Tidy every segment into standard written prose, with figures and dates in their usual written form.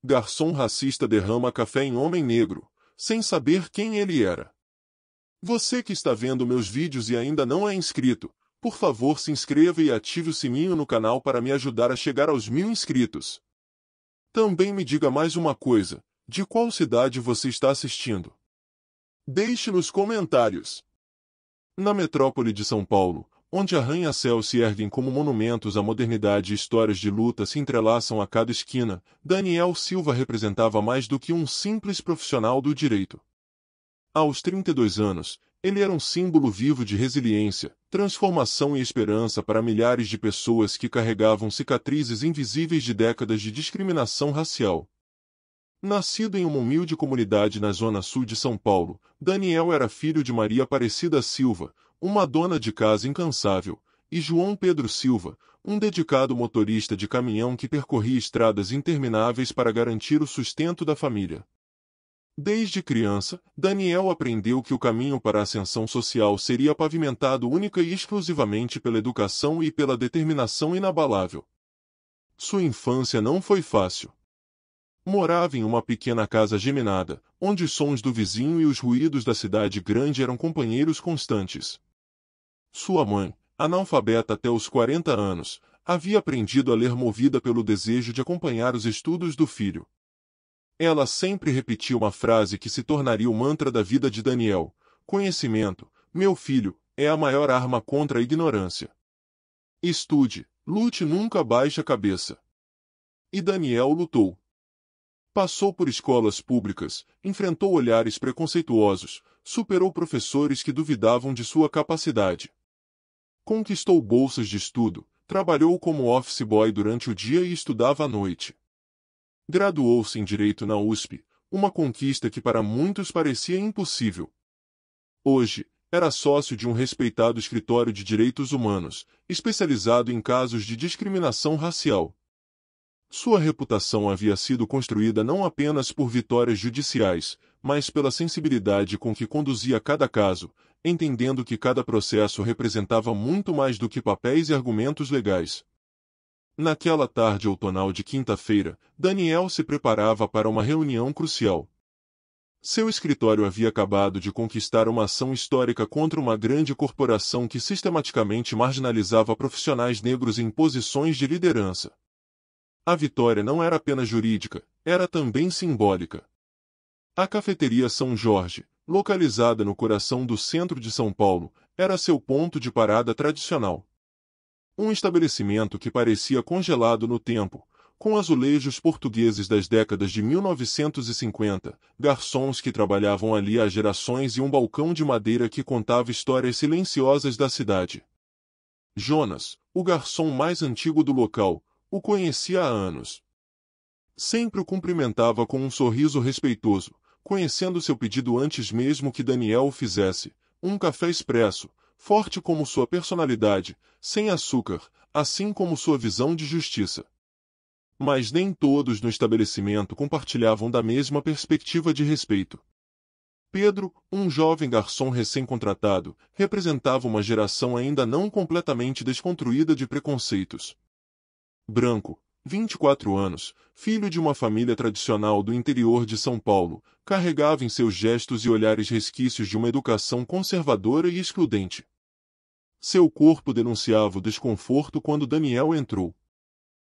Garçom racista derrama café em homem negro, sem saber quem ele era. Você que está vendo meus vídeos e ainda não é inscrito, por favor se inscreva e ative o sininho no canal para me ajudar a chegar aos 1000 inscritos. Também me diga mais uma coisa, de qual cidade você está assistindo? Deixe nos comentários. Na metrópole de São Paulo, onde arranha-céus se erguem como monumentos à modernidade e histórias de luta se entrelaçam a cada esquina, Daniel Silva representava mais do que um simples profissional do direito. Aos 32 anos, ele era um símbolo vivo de resiliência, transformação e esperança para milhares de pessoas que carregavam cicatrizes invisíveis de décadas de discriminação racial. Nascido em uma humilde comunidade na zona sul de São Paulo, Daniel era filho de Maria Aparecida Silva, uma dona de casa incansável, e João Pedro Silva, um dedicado motorista de caminhão que percorria estradas intermináveis para garantir o sustento da família. Desde criança, Daniel aprendeu que o caminho para a ascensão social seria pavimentado única e exclusivamente pela educação e pela determinação inabalável. Sua infância não foi fácil. Morava em uma pequena casa geminada, onde os sons do vizinho e os ruídos da cidade grande eram companheiros constantes. Sua mãe, analfabeta até os 40 anos, havia aprendido a ler movida pelo desejo de acompanhar os estudos do filho. Ela sempre repetia uma frase que se tornaria o mantra da vida de Daniel: conhecimento, meu filho, é a maior arma contra a ignorância. Estude, lute, nunca baixe a cabeça. E Daniel lutou. Passou por escolas públicas, enfrentou olhares preconceituosos, superou professores que duvidavam de sua capacidade. Conquistou bolsas de estudo, trabalhou como office boy durante o dia e estudava à noite. Graduou-se em Direito na USP, uma conquista que para muitos parecia impossível. Hoje, era sócio de um respeitado escritório de direitos humanos, especializado em casos de discriminação racial. Sua reputação havia sido construída não apenas por vitórias judiciais, mas pela sensibilidade com que conduzia cada caso, entendendo que cada processo representava muito mais do que papéis e argumentos legais. Naquela tarde outonal de quinta-feira, Daniel se preparava para uma reunião crucial. Seu escritório havia acabado de conquistar uma ação histórica contra uma grande corporação que sistematicamente marginalizava profissionais negros em posições de liderança. A vitória não era apenas jurídica, era também simbólica. A cafeteria São Jorge, localizada no coração do centro de São Paulo, era seu ponto de parada tradicional. Um estabelecimento que parecia congelado no tempo, com azulejos portugueses das décadas de 1950, garçons que trabalhavam ali há gerações e um balcão de madeira que contava histórias silenciosas da cidade. Jonas, o garçom mais antigo do local, o conhecia há anos. Sempre o cumprimentava com um sorriso respeitoso, conhecendo seu pedido antes mesmo que Daniel o fizesse: um café expresso, forte como sua personalidade, sem açúcar, assim como sua visão de justiça. Mas nem todos no estabelecimento compartilhavam da mesma perspectiva de respeito. Pedro, um jovem garçom recém-contratado, representava uma geração ainda não completamente desconstruída de preconceitos. Branco, 24 anos, filho de uma família tradicional do interior de São Paulo, carregava em seus gestos e olhares resquícios de uma educação conservadora e excludente. Seu corpo denunciava o desconforto quando Daniel entrou.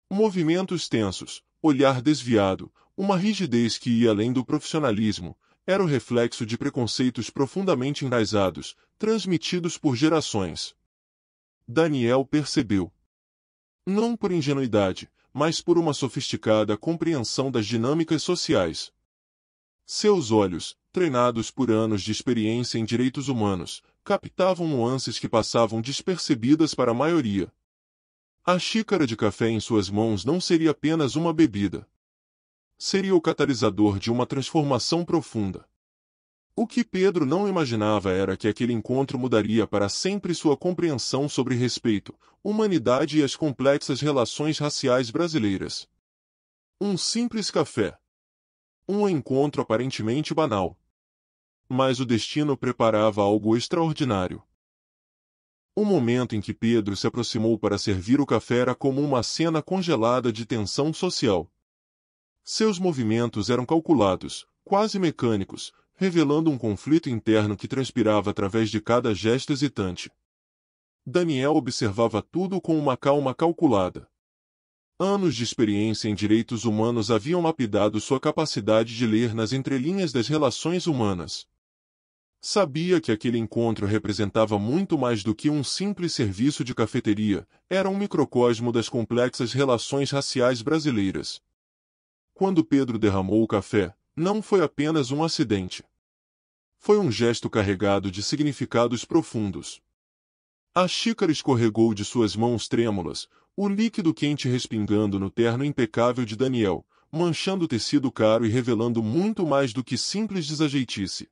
Movimentos tensos, olhar desviado, uma rigidez que ia além do profissionalismo, era o reflexo de preconceitos profundamente enraizados, transmitidos por gerações. Daniel percebeu. Não por ingenuidade, mas por uma sofisticada compreensão das dinâmicas sociais. Seus olhos, treinados por anos de experiência em direitos humanos, captavam nuances que passavam despercebidas para a maioria. A xícara de café em suas mãos não seria apenas uma bebida. Seria o catalisador de uma transformação profunda. O que Pedro não imaginava era que aquele encontro mudaria para sempre sua compreensão sobre respeito, humanidade e as complexas relações raciais brasileiras. Um simples café. Um encontro aparentemente banal. Mas o destino preparava algo extraordinário. O momento em que Pedro se aproximou para servir o café era como uma cena congelada de tensão social. Seus movimentos eram calculados, quase mecânicos, revelando um conflito interno que transpirava através de cada gesto hesitante. Daniel observava tudo com uma calma calculada. Anos de experiência em direitos humanos haviam lapidado sua capacidade de ler nas entrelinhas das relações humanas. Sabia que aquele encontro representava muito mais do que um simples serviço de cafeteria, era um microcosmo das complexas relações raciais brasileiras. Quando Pedro derramou o café, não foi apenas um acidente. Foi um gesto carregado de significados profundos. A xícara escorregou de suas mãos trêmulas, o líquido quente respingando no terno impecável de Daniel, manchando o tecido caro e revelando muito mais do que simples desajeitice.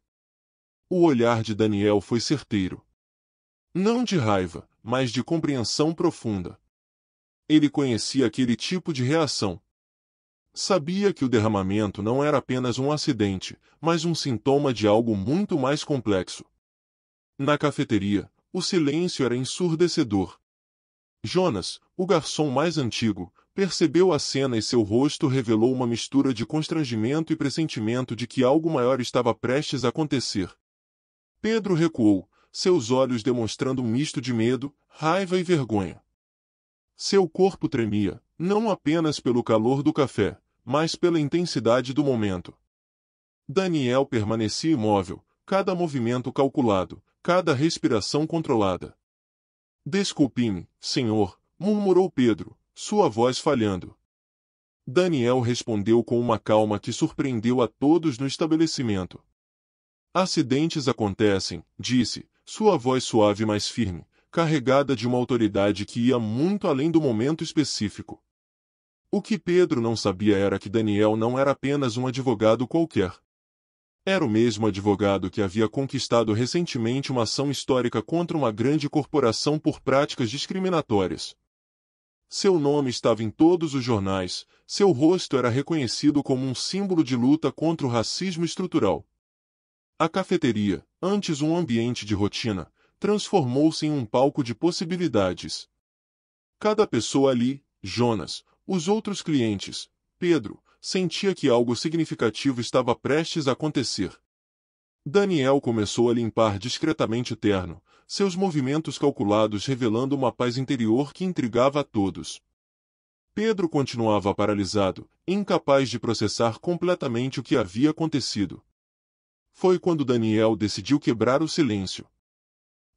O olhar de Daniel foi certeiro. Não de raiva, mas de compreensão profunda. Ele conhecia aquele tipo de reação. Sabia que o derramamento não era apenas um acidente, mas um sintoma de algo muito mais complexo. Na cafeteria, o silêncio era ensurdecedor. Jonas, o garçom mais antigo, percebeu a cena e seu rosto revelou uma mistura de constrangimento e pressentimento de que algo maior estava prestes a acontecer. Pedro recuou, seus olhos demonstrando um misto de medo, raiva e vergonha. Seu corpo tremia, não apenas pelo calor do café, mas pela intensidade do momento. Daniel permanecia imóvel, cada movimento calculado, cada respiração controlada. Desculpe-me, senhor, murmurou Pedro, sua voz falhando. Daniel respondeu com uma calma que surpreendeu a todos no estabelecimento. Acidentes acontecem, disse, sua voz suave mas firme, carregada de uma autoridade que ia muito além do momento específico. O que Pedro não sabia era que Daniel não era apenas um advogado qualquer. Era o mesmo advogado que havia conquistado recentemente uma ação histórica contra uma grande corporação por práticas discriminatórias. Seu nome estava em todos os jornais, seu rosto era reconhecido como um símbolo de luta contra o racismo estrutural. A cafeteria, antes um ambiente de rotina, transformou-se em um palco de possibilidades. Cada pessoa ali, Jonas, os outros clientes, Pedro, sentia que algo significativo estava prestes a acontecer. Daniel começou a limpar discretamente o terno, seus movimentos calculados revelando uma paz interior que intrigava a todos. Pedro continuava paralisado, incapaz de processar completamente o que havia acontecido. Foi quando Daniel decidiu quebrar o silêncio.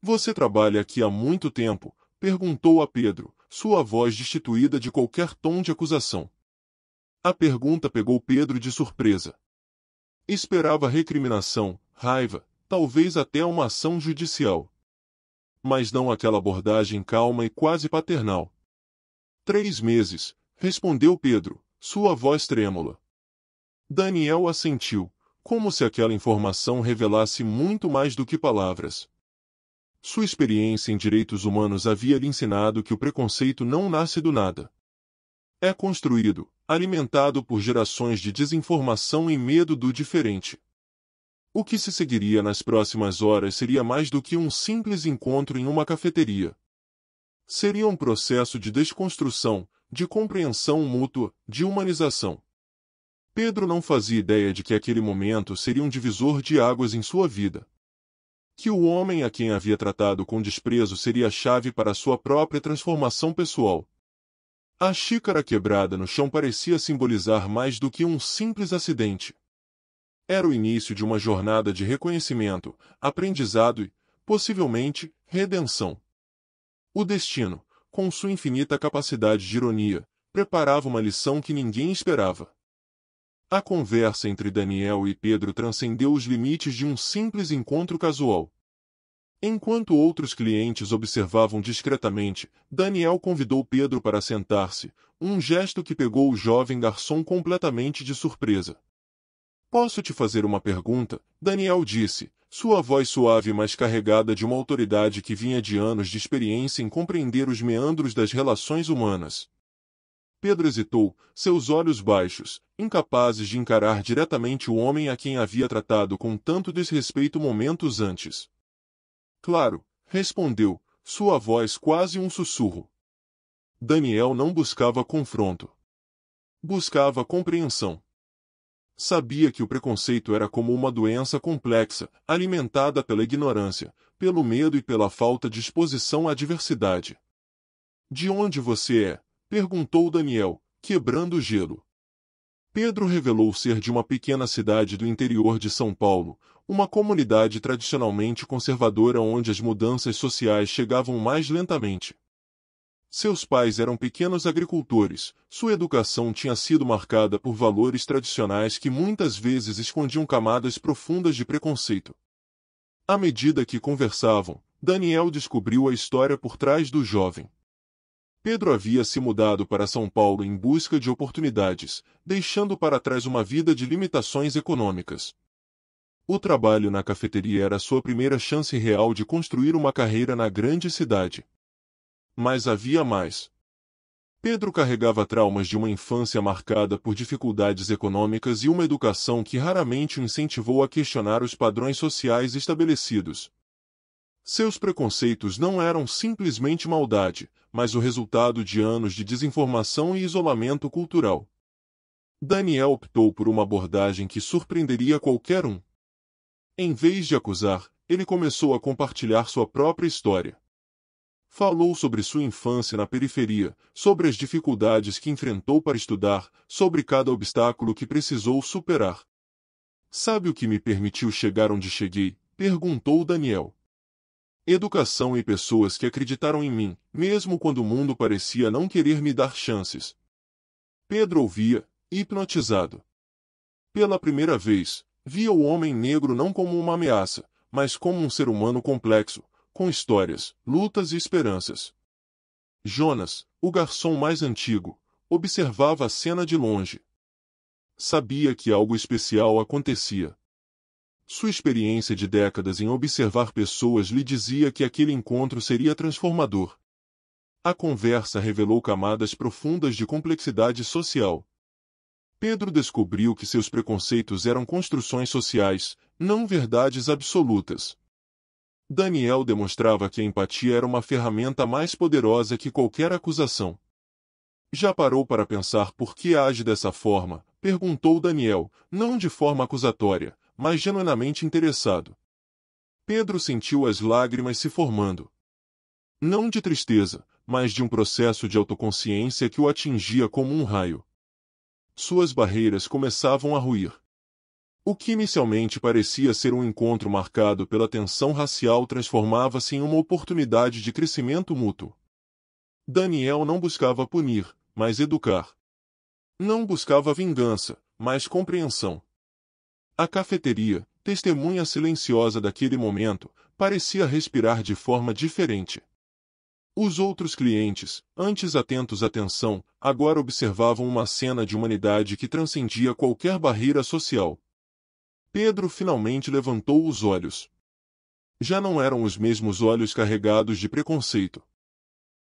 Você trabalha aqui há muito tempo? Perguntou a Pedro, sua voz destituída de qualquer tom de acusação. A pergunta pegou Pedro de surpresa. Esperava recriminação, raiva, talvez até uma ação judicial. Mas não aquela abordagem calma e quase paternal. 3 meses, respondeu Pedro, sua voz trêmula. Daniel assentiu, como se aquela informação revelasse muito mais do que palavras. Sua experiência em direitos humanos havia lhe ensinado que o preconceito não nasce do nada. É construído, alimentado por gerações de desinformação e medo do diferente. O que se seguiria nas próximas horas seria mais do que um simples encontro em uma cafeteria. Seria um processo de desconstrução, de compreensão mútua, de humanização. Pedro não fazia ideia de que aquele momento seria um divisor de águas em sua vida. Que o homem a quem havia tratado com desprezo seria a chave para sua própria transformação pessoal. A xícara quebrada no chão parecia simbolizar mais do que um simples acidente. Era o início de uma jornada de reconhecimento, aprendizado e, possivelmente, redenção. O destino, com sua infinita capacidade de ironia, preparava uma lição que ninguém esperava. A conversa entre Daniel e Pedro transcendeu os limites de um simples encontro casual. Enquanto outros clientes observavam discretamente, Daniel convidou Pedro para sentar-se, um gesto que pegou o jovem garçom completamente de surpresa. Posso te fazer uma pergunta? Daniel disse, sua voz suave mas carregada de uma autoridade que vinha de anos de experiência em compreender os meandros das relações humanas. Pedro hesitou, seus olhos baixos, incapazes de encarar diretamente o homem a quem havia tratado com tanto desrespeito momentos antes. Claro, respondeu, sua voz quase um sussurro. Daniel não buscava confronto. Buscava compreensão. Sabia que o preconceito era como uma doença complexa, alimentada pela ignorância, pelo medo e pela falta de exposição à diversidade. De onde você é? Perguntou Daniel, quebrando o gelo. Pedro revelou ser de uma pequena cidade do interior de São Paulo, uma comunidade tradicionalmente conservadora onde as mudanças sociais chegavam mais lentamente. Seus pais eram pequenos agricultores, sua educação tinha sido marcada por valores tradicionais que muitas vezes escondiam camadas profundas de preconceito. À medida que conversavam, Daniel descobriu a história por trás do jovem. Pedro havia se mudado para São Paulo em busca de oportunidades, deixando para trás uma vida de limitações econômicas. O trabalho na cafeteria era sua primeira chance real de construir uma carreira na grande cidade. Mas havia mais. Pedro carregava traumas de uma infância marcada por dificuldades econômicas e uma educação que raramente o incentivou a questionar os padrões sociais estabelecidos. Seus preconceitos não eram simplesmente maldade, mas o resultado de anos de desinformação e isolamento cultural. Daniel optou por uma abordagem que surpreenderia qualquer um. Em vez de acusar, ele começou a compartilhar sua própria história. Falou sobre sua infância na periferia, sobre as dificuldades que enfrentou para estudar, sobre cada obstáculo que precisou superar. Sabe o que me permitiu chegar onde cheguei? Perguntou Daniel. Educação e pessoas que acreditaram em mim, mesmo quando o mundo parecia não querer me dar chances. Pedro ouvia, hipnotizado. Pela primeira vez, via o homem negro não como uma ameaça, mas como um ser humano complexo, com histórias, lutas e esperanças. Jonas, o garçom mais antigo, observava a cena de longe. Sabia que algo especial acontecia. Sua experiência de décadas em observar pessoas lhe dizia que aquele encontro seria transformador. A conversa revelou camadas profundas de complexidade social. Pedro descobriu que seus preconceitos eram construções sociais, não verdades absolutas. Daniel demonstrava que a empatia era uma ferramenta mais poderosa que qualquer acusação. Já parou para pensar por que age dessa forma? Perguntou Daniel, não de forma acusatória, mas genuinamente interessado. Pedro sentiu as lágrimas se formando. Não de tristeza, mas de um processo de autoconsciência que o atingia como um raio. Suas barreiras começavam a ruir. O que inicialmente parecia ser um encontro marcado pela tensão racial transformava-se em uma oportunidade de crescimento mútuo. Daniel não buscava punir, mas educar. Não buscava vingança, mas compreensão. A cafeteria, testemunha silenciosa daquele momento, parecia respirar de forma diferente. Os outros clientes, antes atentos à tensão, agora observavam uma cena de humanidade que transcendia qualquer barreira social. Pedro finalmente levantou os olhos. Já não eram os mesmos olhos carregados de preconceito.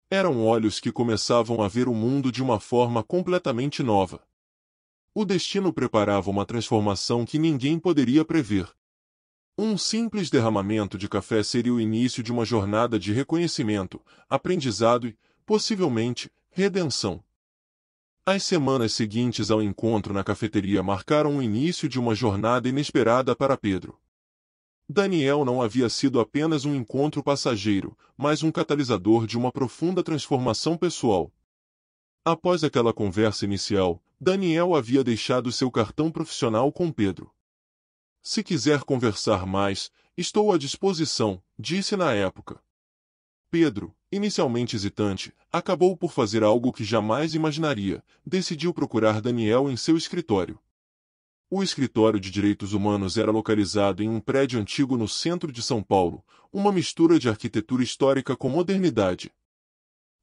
Eram olhos que começavam a ver o mundo de uma forma completamente nova. O destino preparava uma transformação que ninguém poderia prever. Um simples derramamento de café seria o início de uma jornada de reconhecimento, aprendizado e, possivelmente, redenção. As semanas seguintes ao encontro na cafeteria marcaram o início de uma jornada inesperada para Pedro. Daniel não havia sido apenas um encontro passageiro, mas um catalisador de uma profunda transformação pessoal. Após aquela conversa inicial, Daniel havia deixado seu cartão profissional com Pedro. Se quiser conversar mais, estou à disposição, disse na época. Pedro, inicialmente hesitante, acabou por fazer algo que jamais imaginaria, decidiu procurar Daniel em seu escritório. O escritório de direitos humanos era localizado em um prédio antigo no centro de São Paulo, uma mistura de arquitetura histórica com modernidade.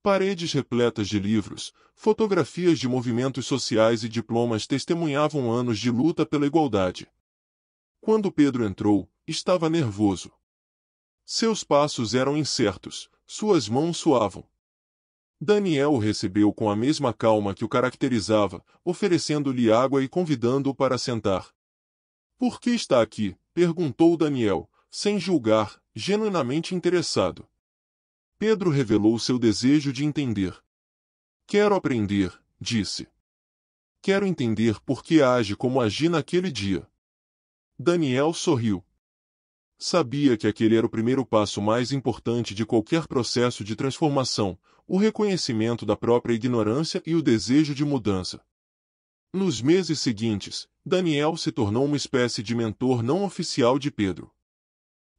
Paredes repletas de livros, fotografias de movimentos sociais e diplomas testemunhavam anos de luta pela igualdade. Quando Pedro entrou, estava nervoso. Seus passos eram incertos, suas mãos suavam. Daniel o recebeu com a mesma calma que o caracterizava, oferecendo-lhe água e convidando-o para sentar. "Por que está aqui?" perguntou Daniel, sem julgar, genuinamente interessado. Pedro revelou seu desejo de entender. "Quero aprender", disse. Quero entender por que age como agi naquele dia. Daniel sorriu. Sabia que aquele era o primeiro passo mais importante de qualquer processo de transformação, o reconhecimento da própria ignorância e o desejo de mudança. Nos meses seguintes, Daniel se tornou uma espécie de mentor não oficial de Pedro.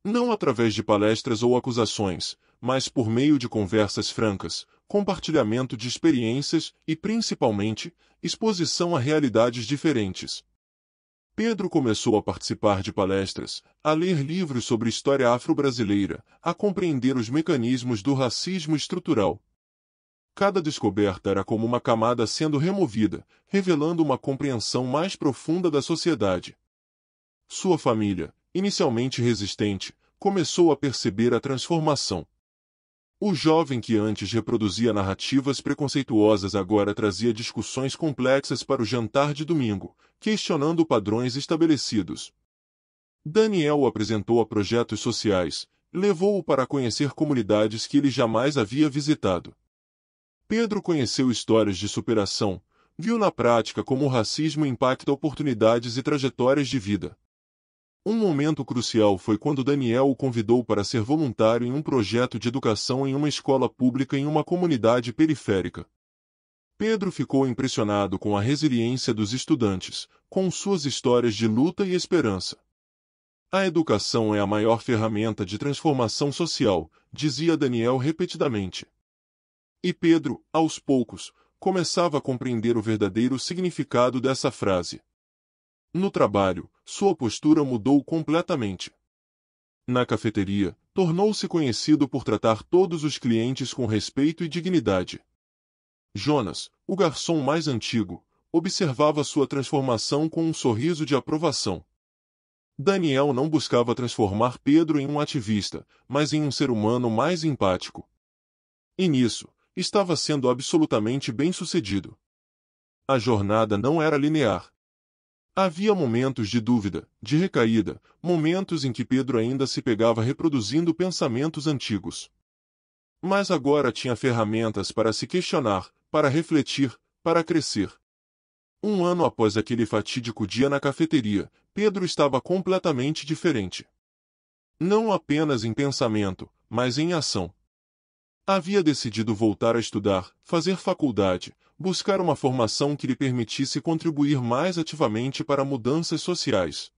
Não através de palestras ou acusações, mas por meio de conversas francas, compartilhamento de experiências e, principalmente, exposição a realidades diferentes. Pedro começou a participar de palestras, a ler livros sobre história afro-brasileira, a compreender os mecanismos do racismo estrutural. Cada descoberta era como uma camada sendo removida, revelando uma compreensão mais profunda da sociedade. Sua família, inicialmente resistente, começou a perceber a transformação. O jovem que antes reproduzia narrativas preconceituosas agora trazia discussões complexas para o jantar de domingo, questionando padrões estabelecidos. Daniel o apresentou a projetos sociais, levou-o para conhecer comunidades que ele jamais havia visitado. Pedro conheceu histórias de superação, viu na prática como o racismo impacta oportunidades e trajetórias de vida. Um momento crucial foi quando Daniel o convidou para ser voluntário em um projeto de educação em uma escola pública em uma comunidade periférica. Pedro ficou impressionado com a resiliência dos estudantes, com suas histórias de luta e esperança. A educação é a maior ferramenta de transformação social, dizia Daniel repetidamente. E Pedro, aos poucos, começava a compreender o verdadeiro significado dessa frase. No trabalho, sua postura mudou completamente. Na cafeteria, tornou-se conhecido por tratar todos os clientes com respeito e dignidade. Jonas, o garçom mais antigo, observava sua transformação com um sorriso de aprovação. Daniel não buscava transformar Pedro em um ativista, mas em um ser humano mais empático. E nisso, estava sendo absolutamente bem-sucedido. A jornada não era linear. Havia momentos de dúvida, de recaída, momentos em que Pedro ainda se pegava reproduzindo pensamentos antigos. Mas agora tinha ferramentas para se questionar, para refletir, para crescer. Um ano após aquele fatídico dia na cafeteria, Pedro estava completamente diferente. Não apenas em pensamento, mas em ação. Havia decidido voltar a estudar, fazer faculdade, buscar uma formação que lhe permitisse contribuir mais ativamente para mudanças sociais.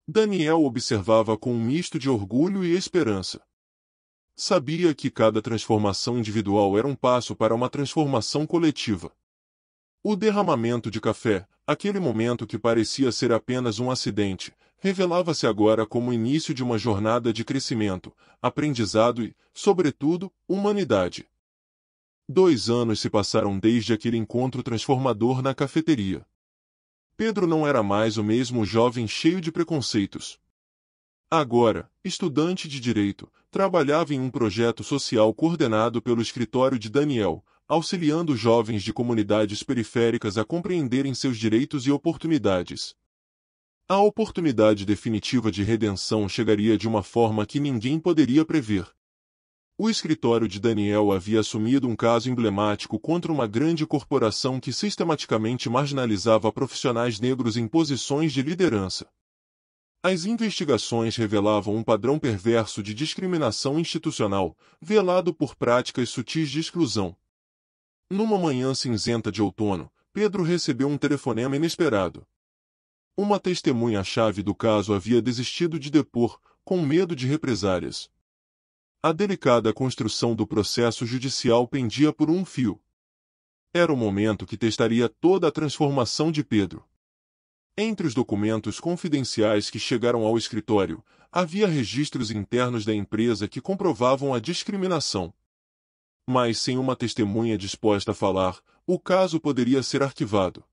Daniel observava com um misto de orgulho e esperança. Sabia que cada transformação individual era um passo para uma transformação coletiva. O derramamento de café, aquele momento que parecia ser apenas um acidente, revelava-se agora como o início de uma jornada de crescimento, aprendizado e, sobretudo, humanidade. 2 anos se passaram desde aquele encontro transformador na cafeteria. Pedro não era mais o mesmo jovem cheio de preconceitos. Agora, estudante de direito, trabalhava em um projeto social coordenado pelo escritório de Daniel, auxiliando jovens de comunidades periféricas a compreenderem seus direitos e oportunidades. A oportunidade definitiva de redenção chegaria de uma forma que ninguém poderia prever. O escritório de Daniel havia assumido um caso emblemático contra uma grande corporação que sistematicamente marginalizava profissionais negros em posições de liderança. As investigações revelavam um padrão perverso de discriminação institucional, velado por práticas sutis de exclusão. Numa manhã cinzenta de outono, Pedro recebeu um telefonema inesperado. Uma testemunha-chave do caso havia desistido de depor, com medo de represálias. A delicada construção do processo judicial pendia por um fio. Era o momento que testaria toda a transformação de Pedro. Entre os documentos confidenciais que chegaram ao escritório, havia registros internos da empresa que comprovavam a discriminação. Mas sem uma testemunha disposta a falar, o caso poderia ser arquivado.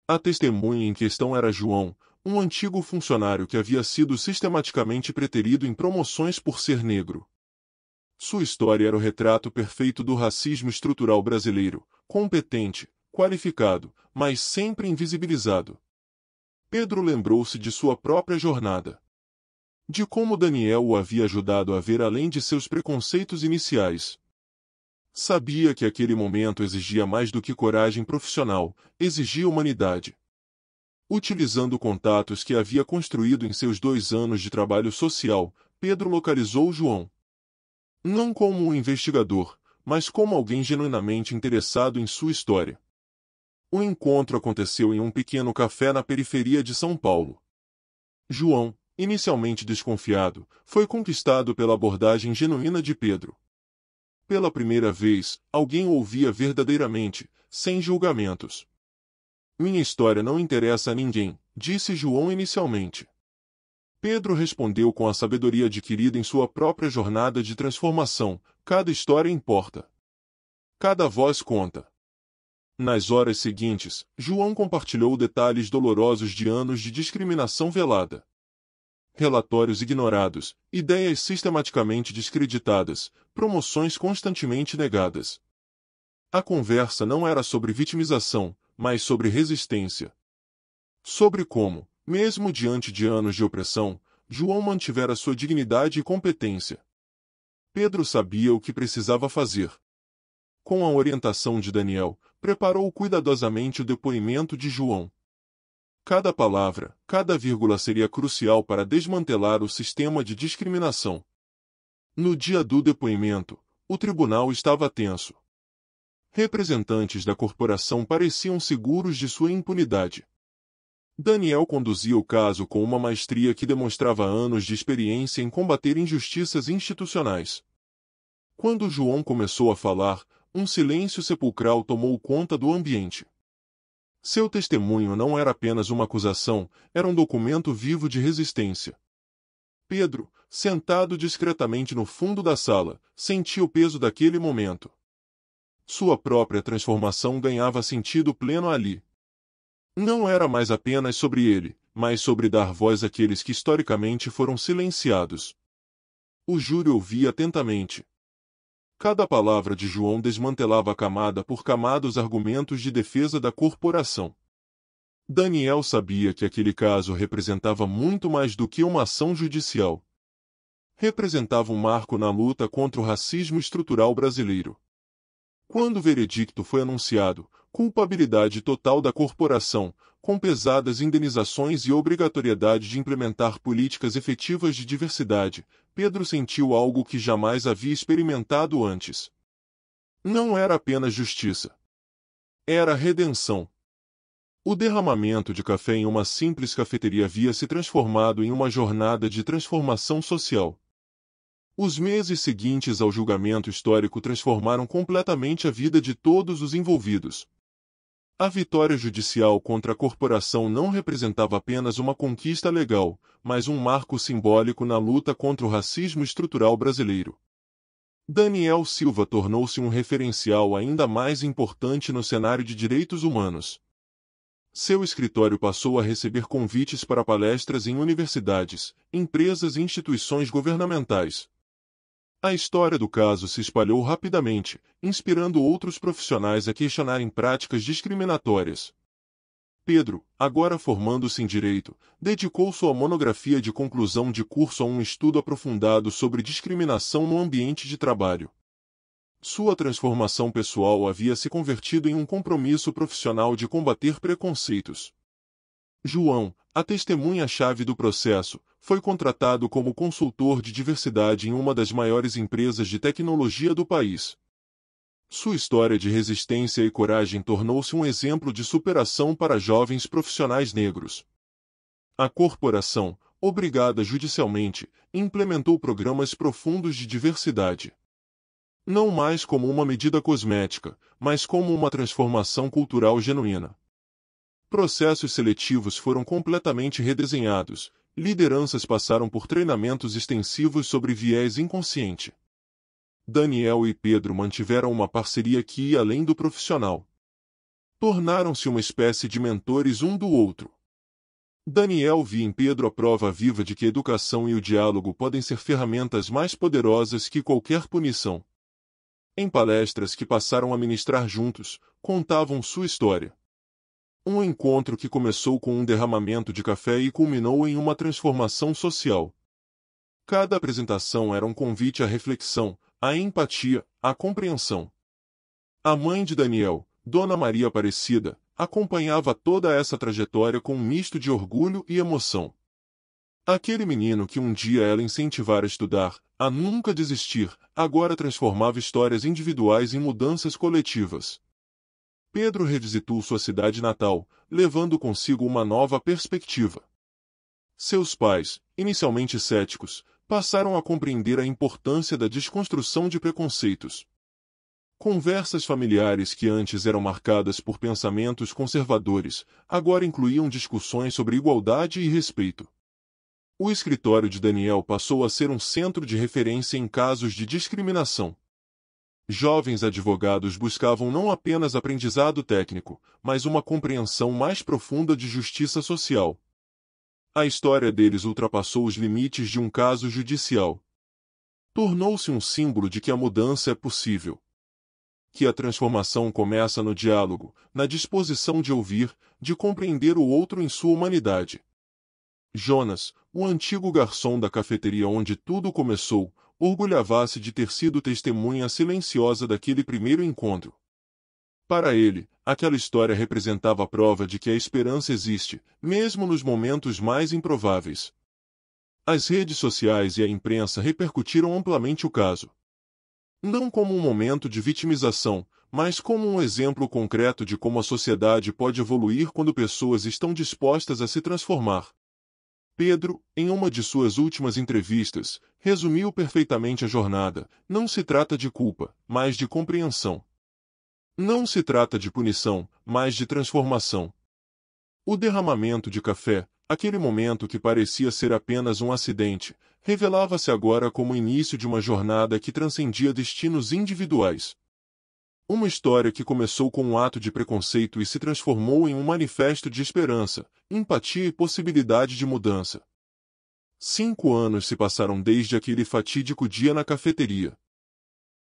A testemunha em questão era João, um antigo funcionário que havia sido sistematicamente preterido em promoções por ser negro. Sua história era o retrato perfeito do racismo estrutural brasileiro, competente, qualificado, mas sempre invisibilizado. Pedro lembrou-se de sua própria jornada. De como Daniel o havia ajudado a ver além de seus preconceitos iniciais. Sabia que aquele momento exigia mais do que coragem profissional, exigia humanidade. Utilizando contatos que havia construído em seus 2 anos de trabalho social, Pedro localizou João. Não como um investigador, mas como alguém genuinamente interessado em sua história. O encontro aconteceu em um pequeno café na periferia de São Paulo. João, inicialmente desconfiado, foi conquistado pela abordagem genuína de Pedro. Pela primeira vez, alguém o ouvia verdadeiramente, sem julgamentos. Minha história não interessa a ninguém, disse João inicialmente. Pedro respondeu com a sabedoria adquirida em sua própria jornada de transformação: cada história importa. Cada voz conta. Nas horas seguintes, João compartilhou detalhes dolorosos de anos de discriminação velada. Relatórios ignorados, ideias sistematicamente descreditadas, promoções constantemente negadas. A conversa não era sobre vitimização, mas sobre resistência. Sobre como, mesmo diante de anos de opressão, João mantivera sua dignidade e competência. Pedro sabia o que precisava fazer. Com a orientação de Daniel, preparou cuidadosamente o depoimento de João. Cada palavra, cada vírgula seria crucial para desmantelar o sistema de discriminação. No dia do depoimento, o tribunal estava tenso. Representantes da corporação pareciam seguros de sua impunidade. Daniel conduzia o caso com uma maestria que demonstrava anos de experiência em combater injustiças institucionais. Quando João começou a falar, um silêncio sepulcral tomou conta do ambiente. Seu testemunho não era apenas uma acusação, era um documento vivo de resistência. Pedro, sentado discretamente no fundo da sala, sentia o peso daquele momento. Sua própria transformação ganhava sentido pleno ali. Não era mais apenas sobre ele, mas sobre dar voz àqueles que historicamente foram silenciados. O júri ouvia atentamente. Cada palavra de João desmantelava camada por camada os argumentos de defesa da corporação. Daniel sabia que aquele caso representava muito mais do que uma ação judicial. Representava um marco na luta contra o racismo estrutural brasileiro. Quando o veredicto foi anunciado, culpabilidade total da corporação, com pesadas indenizações e obrigatoriedade de implementar políticas efetivas de diversidade, Pedro sentiu algo que jamais havia experimentado antes. Não era apenas justiça. Era redenção. O derramamento de café em uma simples cafeteria havia se transformado em uma jornada de transformação social. Os meses seguintes ao julgamento histórico transformaram completamente a vida de todos os envolvidos. A vitória judicial contra a corporação não representava apenas uma conquista legal, mas um marco simbólico na luta contra o racismo estrutural brasileiro. Daniel Silva tornou-se um referencial ainda mais importante no cenário de direitos humanos. Seu escritório passou a receber convites para palestras em universidades, empresas e instituições governamentais. A história do caso se espalhou rapidamente, inspirando outros profissionais a questionarem práticas discriminatórias. Pedro, agora formando-se em Direito, dedicou sua monografia de conclusão de curso a um estudo aprofundado sobre discriminação no ambiente de trabalho. Sua transformação pessoal havia se convertido em um compromisso profissional de combater preconceitos. João, a testemunha-chave do processo, foi contratado como consultor de diversidade em uma das maiores empresas de tecnologia do país. Sua história de resistência e coragem tornou-se um exemplo de superação para jovens profissionais negros. A corporação, obrigada judicialmente, implementou programas profundos de diversidade. Não mais como uma medida cosmética, mas como uma transformação cultural genuína. Processos seletivos foram completamente redesenhados, lideranças passaram por treinamentos extensivos sobre viés inconsciente. Daniel e Pedro mantiveram uma parceria que ia além do profissional. Tornaram-se uma espécie de mentores um do outro. Daniel via em Pedro a prova viva de que a educação e o diálogo podem ser ferramentas mais poderosas que qualquer punição. Em palestras que passaram a ministrar juntos, contavam sua história. Um encontro que começou com um derramamento de café e culminou em uma transformação social. Cada apresentação era um convite à reflexão, à empatia, à compreensão. A mãe de Daniel, Dona Maria Aparecida, acompanhava toda essa trajetória com um misto de orgulho e emoção. Aquele menino que um dia ela incentivara a estudar, a nunca desistir, agora transformava histórias individuais em mudanças coletivas. Pedro revisitou sua cidade natal, levando consigo uma nova perspectiva. Seus pais, inicialmente céticos, passaram a compreender a importância da desconstrução de preconceitos. Conversas familiares que antes eram marcadas por pensamentos conservadores, agora incluíam discussões sobre igualdade e respeito. O escritório de Daniel passou a ser um centro de referência em casos de discriminação. Jovens advogados buscavam não apenas aprendizado técnico, mas uma compreensão mais profunda de justiça social. A história deles ultrapassou os limites de um caso judicial. Tornou-se um símbolo de que a mudança é possível. Que a transformação começa no diálogo, na disposição de ouvir, de compreender o outro em sua humanidade. Jonas, o antigo garçom da cafeteria onde tudo começou, orgulhava-se de ter sido testemunha silenciosa daquele primeiro encontro. Para ele, aquela história representava a prova de que a esperança existe, mesmo nos momentos mais improváveis. As redes sociais e a imprensa repercutiram amplamente o caso. Não como um momento de vitimização, mas como um exemplo concreto de como a sociedade pode evoluir quando pessoas estão dispostas a se transformar. Pedro, em uma de suas últimas entrevistas, resumiu perfeitamente a jornada: não se trata de culpa, mas de compreensão. Não se trata de punição, mas de transformação. O derramamento de café, aquele momento que parecia ser apenas um acidente, revelava-se agora como o início de uma jornada que transcendia destinos individuais. Uma história que começou com um ato de preconceito e se transformou em um manifesto de esperança, empatia e possibilidade de mudança. 5 anos se passaram desde aquele fatídico dia na cafeteria.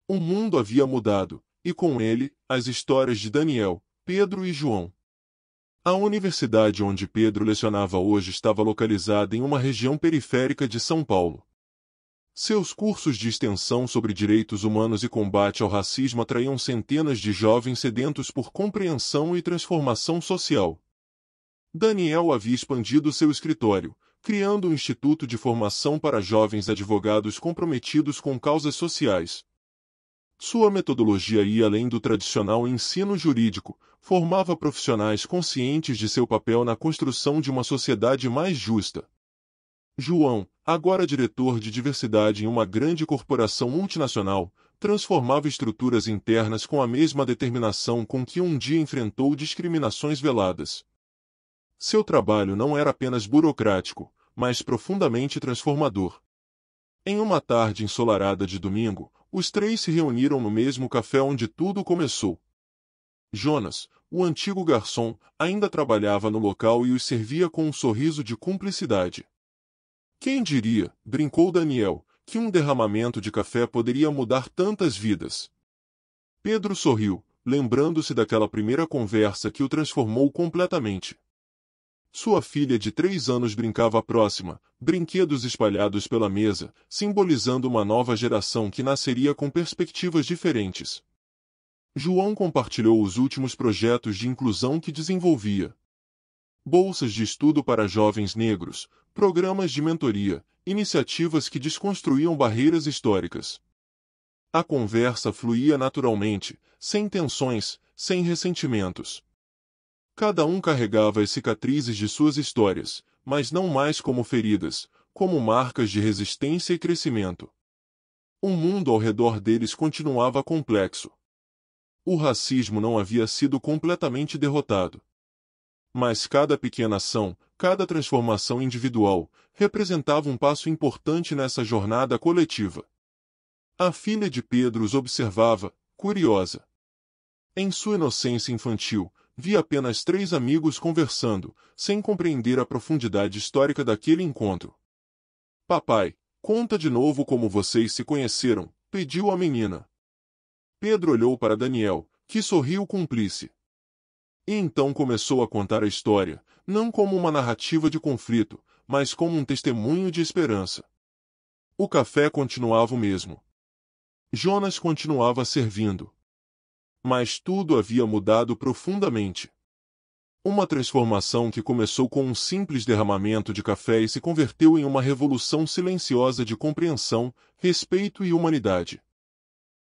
O mundo havia mudado, e com ele, as histórias de Daniel, Pedro e João. A universidade onde Pedro lecionava hoje estava localizada em uma região periférica de São Paulo. Seus cursos de extensão sobre direitos humanos e combate ao racismo atraíam centenas de jovens sedentos por compreensão e transformação social. Daniel havia expandido seu escritório, criando um instituto de formação para jovens advogados comprometidos com causas sociais. Sua metodologia ia além do tradicional ensino jurídico, formava profissionais conscientes de seu papel na construção de uma sociedade mais justa. João, agora diretor de diversidade em uma grande corporação multinacional, transformava estruturas internas com a mesma determinação com que um dia enfrentou discriminações veladas. Seu trabalho não era apenas burocrático, mas profundamente transformador. Em uma tarde ensolarada de domingo, os três se reuniram no mesmo café onde tudo começou. Jonas, o antigo garçom, ainda trabalhava no local e os servia com um sorriso de cumplicidade. Quem diria, brincou Daniel, que um derramamento de café poderia mudar tantas vidas? Pedro sorriu, lembrando-se daquela primeira conversa que o transformou completamente. Sua filha de 3 anos brincava próxima, brinquedos espalhados pela mesa, simbolizando uma nova geração que nasceria com perspectivas diferentes. João compartilhou os últimos projetos de inclusão que desenvolvia. Bolsas de estudo para jovens negros, programas de mentoria, iniciativas que desconstruíam barreiras históricas. A conversa fluía naturalmente, sem tensões, sem ressentimentos. Cada um carregava as cicatrizes de suas histórias, mas não mais como feridas, como marcas de resistência e crescimento. O mundo ao redor deles continuava complexo. O racismo não havia sido completamente derrotado. Mas cada pequena ação, cada transformação individual, representava um passo importante nessa jornada coletiva. A filha de Pedro os observava, curiosa. Em sua inocência infantil, via apenas 3 amigos conversando, sem compreender a profundidade histórica daquele encontro. Papai, conta de novo como vocês se conheceram, pediu a menina. Pedro olhou para Daniel, que sorriu cúmplice. E então começou a contar a história, não como uma narrativa de conflito, mas como um testemunho de esperança. O café continuava o mesmo. Jonas continuava servindo. Mas tudo havia mudado profundamente. Uma transformação que começou com um simples derramamento de café e se converteu em uma revolução silenciosa de compreensão, respeito e humanidade.